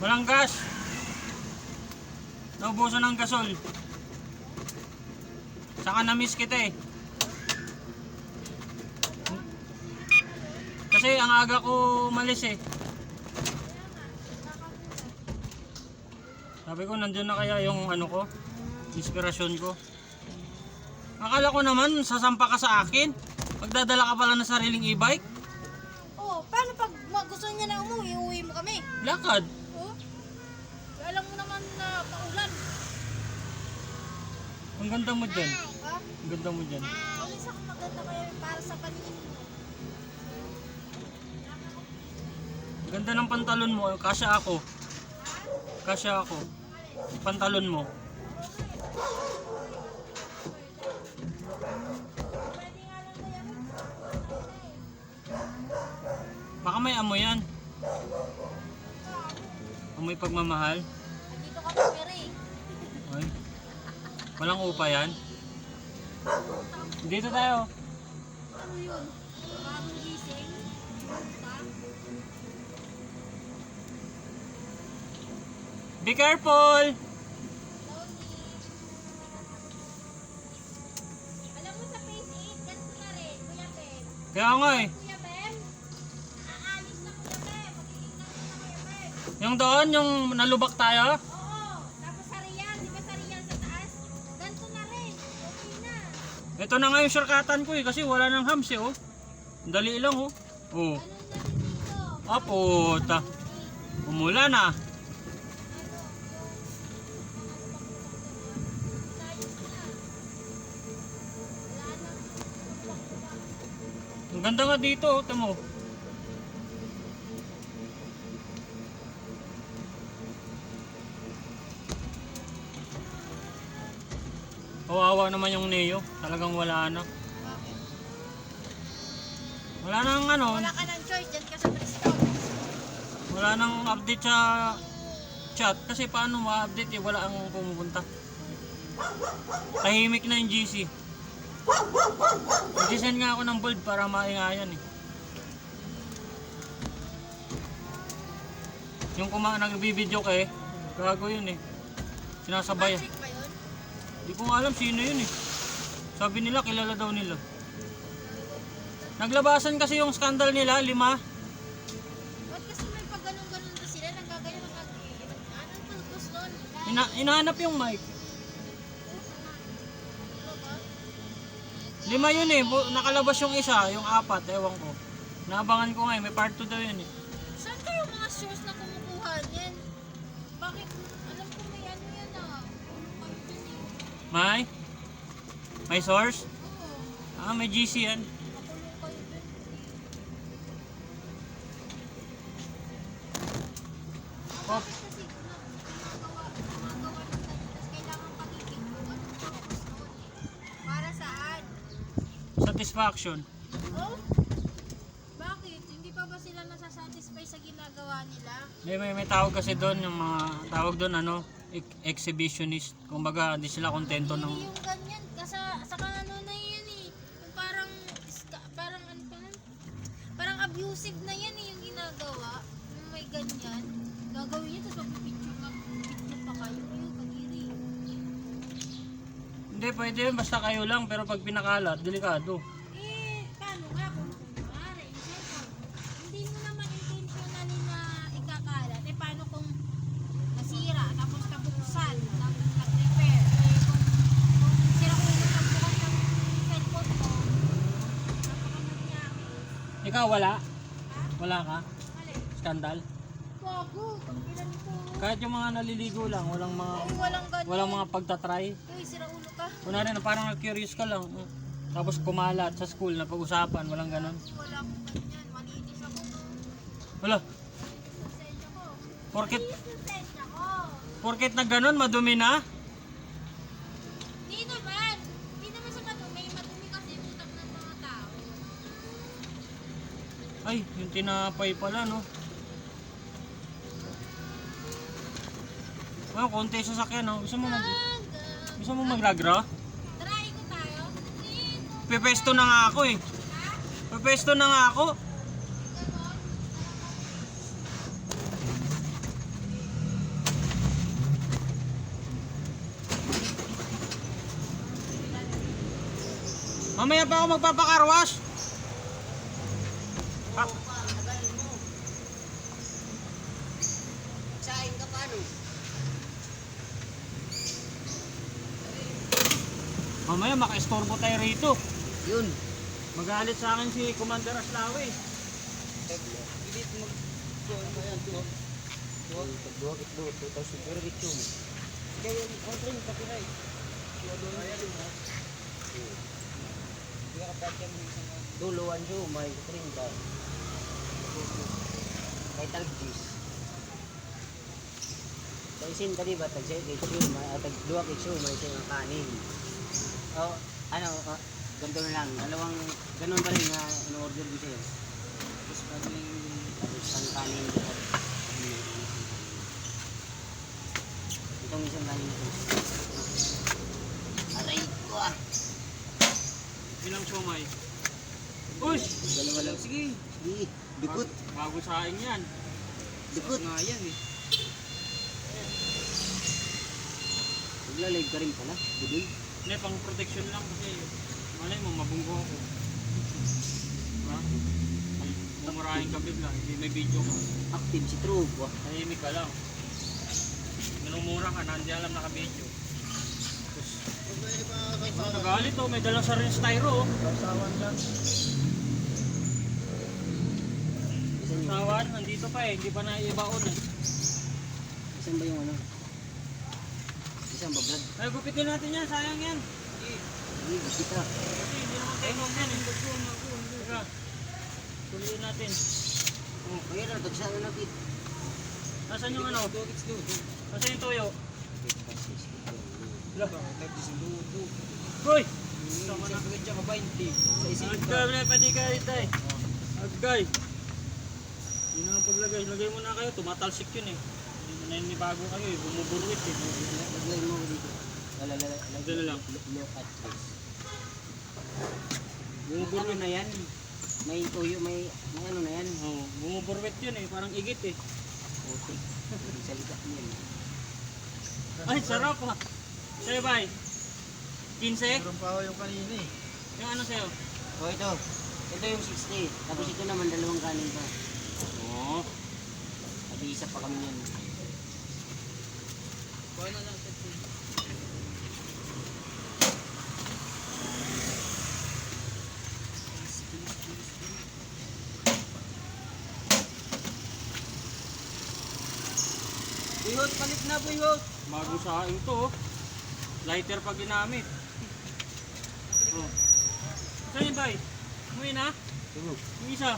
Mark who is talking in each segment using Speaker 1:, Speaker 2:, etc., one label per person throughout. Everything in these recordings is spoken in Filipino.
Speaker 1: Walang gas. Naubusan ng gasol. Saka na-miss kita eh. Kasi ang aga ko umalis eh. Sabi ko nandiyan na kaya yung ano ko, inspirasyon ko. Akala ko naman sasampa ka sa akin. Pagdadala ka pala ng sariling e-bike.
Speaker 2: Oh, paano pag gusto niya na umuwi, uwi mo kami?
Speaker 1: Lakad.
Speaker 2: Oh, alam mo naman na paulan.
Speaker 1: Ang ganda mo dyan.
Speaker 2: Ha?
Speaker 1: Ang ganda mo dyan.
Speaker 2: Alis ako maganda kayo para sa paningin mo.
Speaker 1: Ang ganda ng pantalon mo. Kasya ako. Kasya ako. Yung pantalon mo. Baka may amoy yan. Amoy pagmamahal.
Speaker 2: Dito ka pumiri.
Speaker 1: Ay. Walang upa yan. Dito tayo.
Speaker 2: Ano yun? Bagong gising? Ha?
Speaker 1: Be careful!
Speaker 2: Alam mo sa Phase 8, ganito na rin, Kuya Pem.
Speaker 1: Kaya nga eh.
Speaker 2: Kuya Pem, aalis na Kuya Pem. Magiging ganito na Kuya Pem.
Speaker 1: Yung doon, yung nalubak tayo.
Speaker 2: Oo, tapos sa Rian, di ba sa Rian sa taas? Ganito na rin, okay na.
Speaker 1: Ito na nga yung shortcutan ko eh. Kasi wala nang hams eh oh. Dali lang oh. Oh.
Speaker 2: Ganun na rin dito.
Speaker 1: Ah puta. Umulan ah. Ang ganda nga dito oh. Tamo. Kawawa naman yung Neo. Talagang wala na.
Speaker 2: Bakit?
Speaker 1: Wala nang ano.
Speaker 2: Wala ka ng choice, dyan ka sa Bristol.
Speaker 1: Wala nang update sa chat. Kasi paano ma-update eh. Wala ang pumupunta. Tahimik na yung GC. Nag-send nga ako ng bold para maingayan eh. Yung nagbibideo ka eh. Gago yun eh. Sinasabay.
Speaker 2: Magic ba yun?
Speaker 1: Hindi ko nga alam sino yun eh. Sabi nila kilala daw nila. Naglabasan kasi yung scandal nila, 5.
Speaker 2: Ba't kasi may pag ganun-ganun na sila, nanggagayon ng anong purpose nun?
Speaker 1: Inahanap yung mic.
Speaker 2: Ano ba?
Speaker 1: 5 yun eh. Nakalabas yung isa, yung 4, ewan ko. Naabangan ko nga eh, may part 2 daw yun eh.
Speaker 2: Saan kayo mga source na kumukuha niyan? Bakit? Alam ko may ano yan ah. Kayo dyan eh.
Speaker 1: May source?
Speaker 2: Oo,
Speaker 1: Ah, may GC yan.
Speaker 2: makulong kayo dyan.
Speaker 1: Pop.
Speaker 2: Bakit kasi gumagawa ng ganito, tapos kailangan pakikip mo, anong purpose nun? Para saan?
Speaker 1: Satisfaction.
Speaker 2: Oh? Bakit? Hindi pa ba sila nasasatisfy sa ginagawa nila?
Speaker 1: May tawag kasi doon, yung mga tawag doon ano, exhibitionist. Kumbaga, hindi sila kontento ng...
Speaker 2: Hindi yung ganyan. Kasi saka ano na yan eh. Yung parang, parang ano pa nun? Parang abusive na yan eh yung ginagawa. Yung may ganyan. Gagawin niya tapos magpipicture pa kayo. Yung kadiri.
Speaker 1: Hindi, pwede yun, basta kayo lang. Pero pag pinakalat, delikado.
Speaker 2: Eh, paano nga kung kumari, yung cellphone, hindi mo naman intentionally na ikakalat. Eh, paano kung nasira, tapos nabuksan, tapos nag-repair. Eh, kung sira ulo nagbukas ng cellphone mo, napakamangyari.
Speaker 1: Ikaw, wala?
Speaker 2: Ha?
Speaker 1: Wala ka?
Speaker 2: Mali.
Speaker 1: Skandal?
Speaker 2: Bago, pag ilan ko.
Speaker 1: Kahit yung mga naliligo lang, walang
Speaker 2: Walang ganyan.
Speaker 1: walang mga pagtatry.
Speaker 2: Uy, sira ulo ka.
Speaker 1: Kunwari na parang curious ka lang. Tapos kumalat sa school na pag-usapan, walang ganun.
Speaker 2: Wala akong ganyan. Malinis ako.
Speaker 1: Wala,
Speaker 2: Lisensya ko.
Speaker 1: porket,
Speaker 2: Lisensya ko.
Speaker 1: porket na ganun, madumi na.
Speaker 2: Di naman. Di naman sa madumi. Madumi kasi yung utak ng mga tao.
Speaker 1: Ay, yung tinapay pala, no? Well, konti sa sakyan, no? Gusto mo maglagro?
Speaker 2: Try ko tayo. Dito.
Speaker 1: Pepesto na nga ako eh.
Speaker 2: Ha?
Speaker 1: Pepesto na nga ako.
Speaker 2: Ganon.
Speaker 1: Mamaya pa ako magpapakarwash. Ah,
Speaker 3: Sain ka paano?
Speaker 1: mamaya maka-estorbo tayo rito.
Speaker 3: Yun.
Speaker 1: Magalit sa akin si Commander Aslawi.
Speaker 3: Pilit mag... Ayan, tuwag. Tuwag ito, 2,000 pero ito. Kaya yung ordering, copyright. Ayan, ha? Hindi ka kapatyan mo isang... Duluan siya, may ordering ka. Kahit talgis. Sa isin ka diba, tag-set issue, tag-luwag issue, may isang kanin. O, ano, ganito na lang, dalawang, ganun pa rin na in-order ko sa'yo. Tapos ang kanin ko. Itong isang kanin ko. Aray ko ah.
Speaker 1: Ilang siomay? Uy!
Speaker 3: Dalawa lang. Sige. Sige. Dukot.
Speaker 1: Bago sa akin yan.
Speaker 3: Dukot. Nga yan eh. Magla-live ka rin pala. Budoy.
Speaker 1: Hindi, pang protection lang kasi malay mo, mabunggo ako. Ha? Mumurahin ka bigla, hindi may video ka.
Speaker 3: Active si True. Wah.
Speaker 1: Tahimik ka lang. Minumura ka na, hindi alam naka-video. Tapos, nagalit oh, may dalang sa rin styro oh.
Speaker 3: Sawan lang. Isan yun?
Speaker 1: Sawan, nandito pa eh, hindi pa naibaon eh.
Speaker 3: Isan ba yung ano? Isan ba Brad?
Speaker 1: Ay, gupitin natin yan, sayang yan.
Speaker 3: Hindi, kita.
Speaker 1: Kasi hindi naman tayo yan eh. Teka, tuloyin natin.
Speaker 3: Oh, kaya na, tagsawa na bit.
Speaker 1: Nasaan yung ano? Nasaan yung toyo? Hoy! Sama na. Agay, pati ka dito eh. Agay. Yun ang paglagay. Lagay mo na kayo. Tumatalsik yun eh. Naninibago kayo eh. Bumuburuit eh.
Speaker 3: Lagay mo ko dito.
Speaker 1: Lagay lang.
Speaker 3: Look at this.
Speaker 1: Bumuburuit.
Speaker 3: Ano na yan? May tuyo, may ano na yan?
Speaker 1: Oh, bumuburuit yun eh. Parang igit eh.
Speaker 3: Putik. Hindi salita yan.
Speaker 1: Ay, sarap ah. Sa'yo ba? 15?
Speaker 3: Meron pa ako yung kanina eh.
Speaker 1: Yung ano sa'yo?
Speaker 3: Oh, ito. Ito yung 60. Tapos ito naman, dalawang kanin pa.
Speaker 1: Oo.
Speaker 3: At isa pa kami yan.
Speaker 1: Kuha na lang.
Speaker 3: Buyhot, palit na buyhot.
Speaker 1: Bago sa akin to oh. Lighter pa ginamit. Oh. Saan yung bay? Umuwi na?
Speaker 3: Ito.
Speaker 1: Yung isa.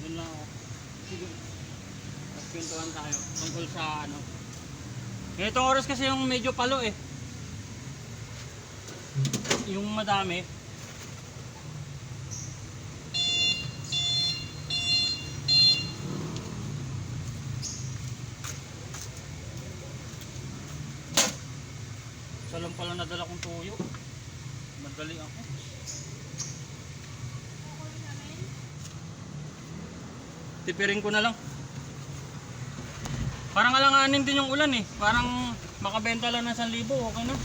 Speaker 1: Doon lang ako. Sige. Tapos kwentuhan tayo. Tungkol sa ano. Ganitong oras kasi yung medyo palo eh. Yung madami. Isa lang pala nadala kong tuyo. Madali ako. Tipirin ko na lang. Parang alanganin din yung ulan eh. Parang makabenta lang ng 1,000, okay na.